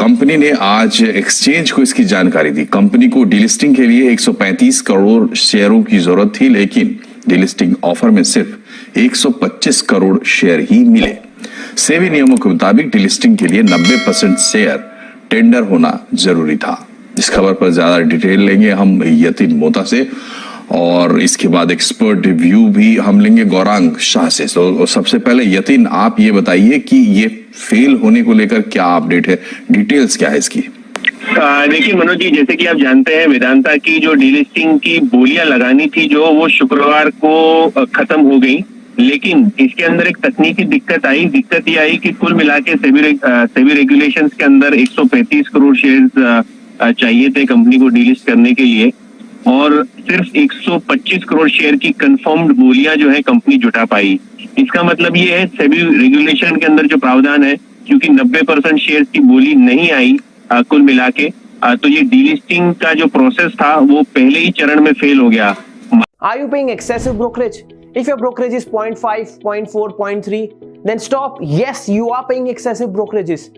Company ने आज exchange को इसकी जानकारी दी। कंपनी को डीलिस्टिंग के लिए 135 करोड़ शेयरों की जरूरत थी, लेकिन डीलिस्टिंग ऑफर में सिर्फ 125 करोड़ शेयर ही मिले। सेबी नियमों के मुताबिक डीलिस्टिंग के लिए 90% शेयर टेंडर होना जरूरी था। इस खबर पर ज्यादा डिटेल लेंगे हम यतिन मोता से, और इसके बाद एक्सपर्ट रिव्यू भी हम लेंगे गौरांग शाह से। तो सबसे पहले यतिन, आप ये बताइए कि ये फेल होने को लेकर क्या अपडेट है, डिटेल्स क्या है इसकी? देखिए मनोज जी, जैसे कि आप जानते हैं वेदांता की जो डीलिस्टिंग की बोलियां लगानी थी जो वो शुक्रवार को खत्म हो गई, लेकिन इसके अंदर एक तकनीकी दिक्कत ये आई कि कुल मिला के सेबी रेगुलेशंस के अंदर 135 करोड़ शेयर्स चाहिए थे कंपनी को डीलिस्ट करने के लिए, और सिर्फ 125 करोड़ शेयर की कंफर्म्ड बोलियां जो है कंपनी जुटा पाई। इसका मतलब ये है सेबी रेगुलेशन के अंदर जो प्रावधान है, क्योंकि 90% शेयर की बोली नहीं आई कुल मिला के, तो ये डीलिस्टिंग का जो प्रोसेस था वो पहले ही चरण में फेल हो गया। Are you paying excessive brokerage? If your brokerage is 0.5, 0.4, 0.3, then stop. Yes, you are paying excessive brokerages.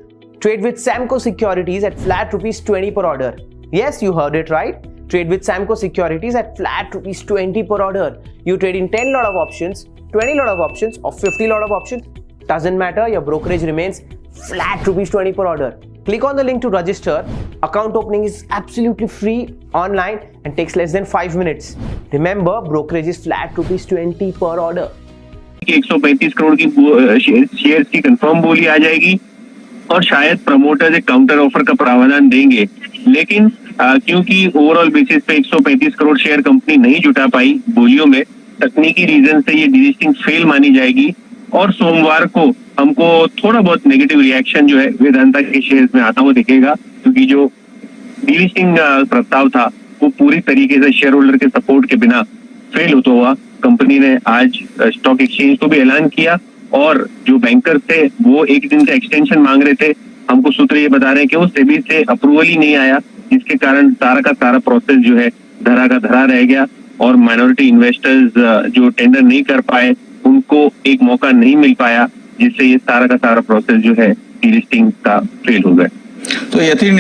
Trade with Samco Securities at flat rupees 20 per order. Yes, you heard it right. Trade with Samco Securities at flat rupees 20 per order. You trade in 10 lot of options, 20 lot of options, or 50 lot of options. Doesn't matter, your brokerage remains flat rupees 20 per order. Click on the link to register. Account opening is absolutely free online and takes less than 5 minutes. Remember, brokerage is flat rupees 20 per order. 135 crore की shares की confirm बोली आ जाएगी और शायद promoters एक counter offer का प्रावधान देंगे, लेकिन क्योंकि ओवरऑल बेसिस पे 135 करोड़ शेयर कंपनी नहीं जुटा पाई बोलियों में, तकनीकी रीजन से ये डीलिस्टिंग फेल मानी जाएगी और सोमवार को हमको थोड़ा बहुत नेगेटिव रिएक्शन जो है वेदांता के शेयर्स में आता हुआ दिखेगा, क्योंकि जो डीलिस्टिंग प्रस्ताव था वो पूरी तरीके से शेयर होल्डर के सपोर्ट के बिना फेल होता हुआ कंपनी ने आज स्टॉक एक्सचेंज को भी ऐलान किया, और जो बैंकर्स थे वो एक दिन का एक्सटेंशन मांग रहे थे। हमको सूत्र ये बता रहे हैं कि वो सेबी से अप्रूवल ही नहीं आया, जिसके कारण सारा का सारा प्रोसेस जो है धरा का धरा रह गया, और माइनॉरिटी इन्वेस्टर्स जो टेंडर नहीं कर पाए उनको एक मौका नहीं मिल पाया, जिससे ये सारा का सारा प्रोसेस जो है डीलिस्टिंग का फेल हो गया। तो यतिन,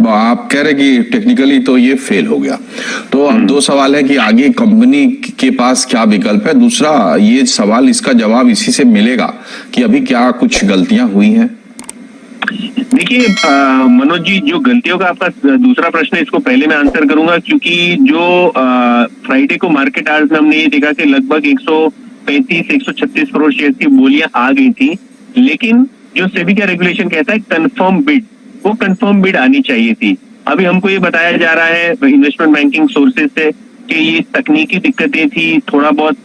आप कह रहे कि टेक्निकली तो ये फेल हो गया, तो अब दो सवाल है कि आगे कंपनी के पास क्या विकल्प है, दूसरा ये सवाल इसका जवाब इसी से मिलेगा कि अभी क्या कुछ गलतियां हुई हैं? देखिए मनोज जी, जो गलतियों का आपका दूसरा प्रश्न है इसको पहले मैं आंसर करूंगा, क्योंकि जो फ्राइडे को मार्केट आवर्स में हमने ये देखा कि लगभग 135-136 करोड़ शेयर की बोलियां आ गई थी, लेकिन जो सेबी का रेगुलेशन कहता है कंफर्म बिड, वो कंफर्म बिड आनी चाहिए थी। अभी हमको ये बताया जा रहा है इन्वेस्टमेंट बैंकिंग सोर्सेज से कि ये तकनीकी दिक्कतें थी, थोड़ा बहुत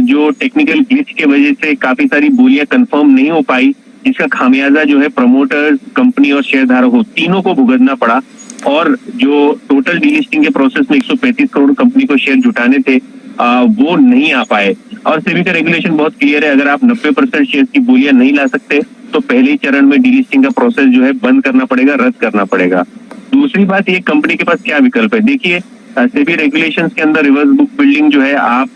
जो टेक्निकल ग्लिच के वजह से काफी सारी बोलियां कंफर्म नहीं हो पाई, जिसका खामियाजा जो है प्रमोटर्स, कंपनी और शेयर धारकों तीनों को भुगतना पड़ा, और जो टोटल डीलिस्टिंग के प्रोसेस में 135 करोड़ कंपनी को शेयर जुटाने थे वो नहीं आ पाए। और सेबी का रेगुलेशन बहुत क्लियर है, अगर आप 90% शेयर की बोलियां नहीं ला सकते तो पहले ही चरण में डीलिस्टिंग का प्रोसेस जो है बंद करना पड़ेगा, रद्द करना पड़ेगा। दूसरी बात, ये कंपनी के पास क्या विकल्प है? देखिए सेबी रेगुलेशंस के अंदर रिवर्स बुक बिल्डिंग जो है आप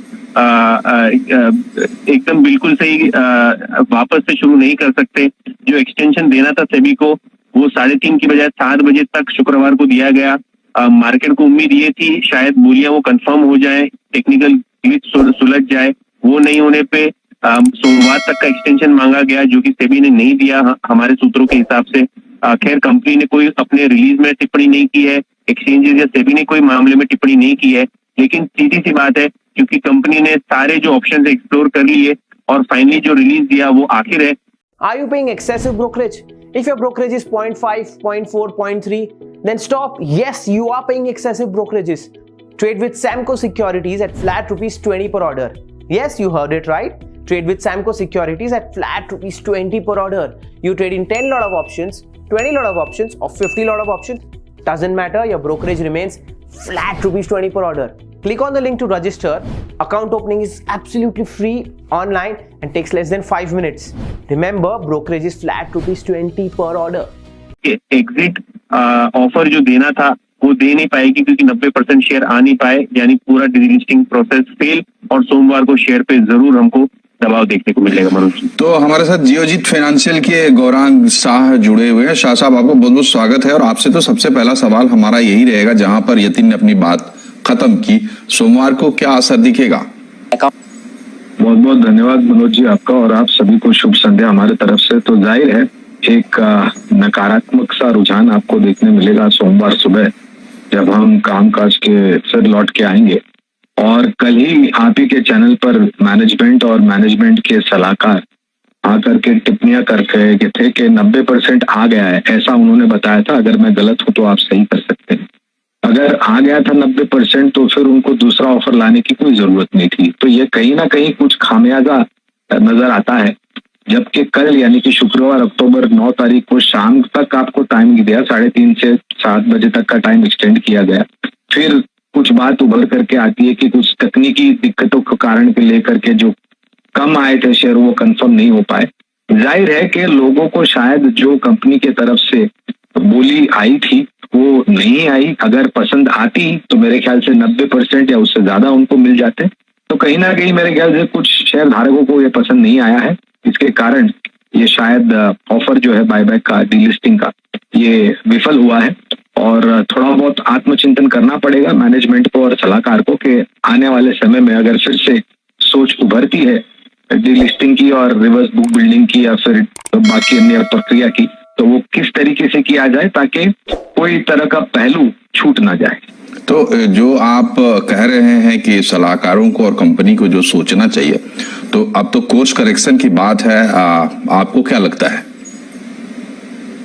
एकदम बिल्कुल सही वापस से शुरू नहीं कर सकते। जो एक्सटेंशन देना था सेबी को वो 3:30 की बजाय 7 बजे तक शुक्रवार को दिया गया। मार्केट को उम्मीद ये थी शायद बोलियां वो कंफर्म हो जाए, टेक्निकल ग्लिच सुलझ जाए, वो नहीं होने पे सोमवार तक का एक्सटेंशन मांगा गया, जो कि सेबी ने नहीं दिया हमारे सूत्रों के हिसाब से। खैर कंपनी ने कोई अपने रिलीज में टिप्पणी नहीं की है, एक्सचेंजेस या सेबी ने कोई मामले में टिप्पणी नहीं की है, लेकिन सीधी सी बात है क्योंकि कंपनी ने सारे जो ऑप्शन एक्सप्लोर कर लिए और फाइनली जो रिलीज दिया वो आखिर है। Are you paying excessive brokerage? If your brokerage is 0.5, 0.4, 0.3, then stop. Yes, you are paying excessive brokerages. Trade with Samco Securities at flat rupees 20 per order. Yes, you heard it right. Trade with Samco Securities at flat rupees 20 per order. You trade in 10 lot of options, 20 lot of options, or 50 lot of options. Doesn't matter, your brokerage remains flat rupees 20 per order. Click on the link to register. Account opening is absolutely free online and takes less than 5 minutes. Remember, brokerage is flat rupees 20 per order. Exit offer जो देना था वो दे नहीं पाएगी क्योंकि 90% share आ नहीं पाए, यानी पूरा डीलिस्टिंग प्रोसेस फेल, और सोमवार को शेयर पे जरूर हमको दबाव देखने को मिलेगा मनोज जी। तो हमारे साथ जियोजीत फाइनेंशियल के गौरांग शाह जुड़े हुए हैं। शाह साहब, आपको बहुत बहुत स्वागत है। और आपसे तो सबसे पहला सवाल हमारा यही रहेगा, जहां पर यतिन ने अपनी बात खत्म की, सोमवार को क्या असर दिखेगा? बहुत बहुत धन्यवाद मनोज जी आपका, और आप सभी को शुभ संध्या हमारे तरफ से। तो जाहिर है एक नकारात्मक सा रुझान आपको देखने मिलेगा सोमवार सुबह, जब हम कामकाज के फिर लौट के आएंगे। और कल ही आप ही के चैनल पर मैनेजमेंट और मैनेजमेंट के सलाहकार आकर के टिप्पणियां करके थे कि 90% आ गया है, ऐसा उन्होंने बताया था। अगर मैं गलत हूं तो आप सही कर सकते हैं। अगर आ गया था 90% तो फिर उनको दूसरा ऑफर लाने की कोई जरूरत नहीं थी। तो ये कहीं ना कहीं कुछ खामियाजा नजर आता है, जबकि कल यानी कि शुक्रवार अक्टूबर 9 तारीख को शाम तक आपको टाइम दिया, 3:30 से 7 बजे तक का टाइम एक्सटेंड किया गया। फिर कुछ बात उभर करके आती है कि कुछ तकनीकी दिक्कतों के कारण के लेकर के जो कम आए थे शेयर वो कंफर्म नहीं हो पाए। जाहिर है कि लोगों को शायद जो कंपनी के तरफ से बोली आई थी वो नहीं आई। अगर पसंद आती तो मेरे ख्याल से 90% या उससे ज्यादा उनको मिल जाते। तो कहीं ना कहीं मेरे ख्याल से कुछ शेयर धारकों को ये पसंद नहीं आया है, इसके कारण ये शायद ऑफर जो है बायबैक का, डीलिस्टिंग का, ये विफल हुआ है। और थोड़ा बहुत आत्मचिंतन करना पड़ेगा मैनेजमेंट को और सलाहकार को कि आने वाले समय में अगर फिर से सोच उभरती है डीलिस्टिंग की और रिवर्स बुक बिल्डिंग की या फिर बाकी अन्य प्रक्रिया की, तो वो किस तरीके से किया जाए ताकि कोई तरह का पहलू छूट ना जाए। तो जो आप कह रहे हैं कि सलाहकारों को और कंपनी को जो सोचना चाहिए, तो अब तो कोर्स करेक्शन की बात है, आपको क्या लगता है?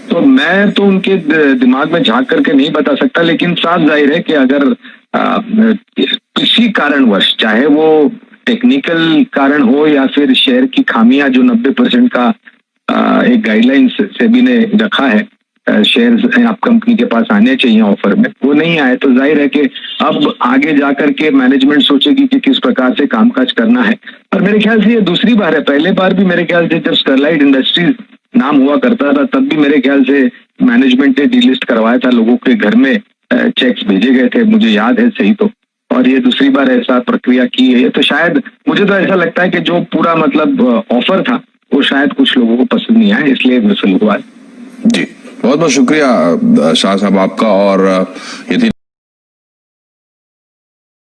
तो मैं तो उनके दिमाग में झांक करके नहीं बता सकता, लेकिन साफ जाहिर है कि अगर किसी कारणवश, चाहे वो टेक्निकल कारण हो या फिर शेयर की खामियां जो 90% का एक गाइडलाइन सेबी ने रखा है, शेयर आप कंपनी के पास आने चाहिए ऑफर में, वो नहीं आए, तो जाहिर है कि अब आगे जाकर के मैनेजमेंट सोचेगी कि किस प्रकार से कामकाज करना है। और मेरे ख्याल से ये दूसरी बार है। पहले बार भी मेरे ख्याल से जब स्टरलाइट इंडस्ट्रीज नाम हुआ करता था तब भी मेरे ख्याल से मैनेजमेंट ने डीलिस्ट करवाया था, लोगों के घर में चेक्स भेजे गए थे, मुझे याद है सही तो। और ये दूसरी बार ऐसा प्रक्रिया की है, तो शायद मुझे तो ऐसा लगता है कि जो पूरा मतलब ऑफर था वो शायद कुछ लोगों को पसंद नहीं आया, इसलिए विफल हुआ है। जी, बहुत बहुत शुक्रिया शाह साहब आपका। और यदि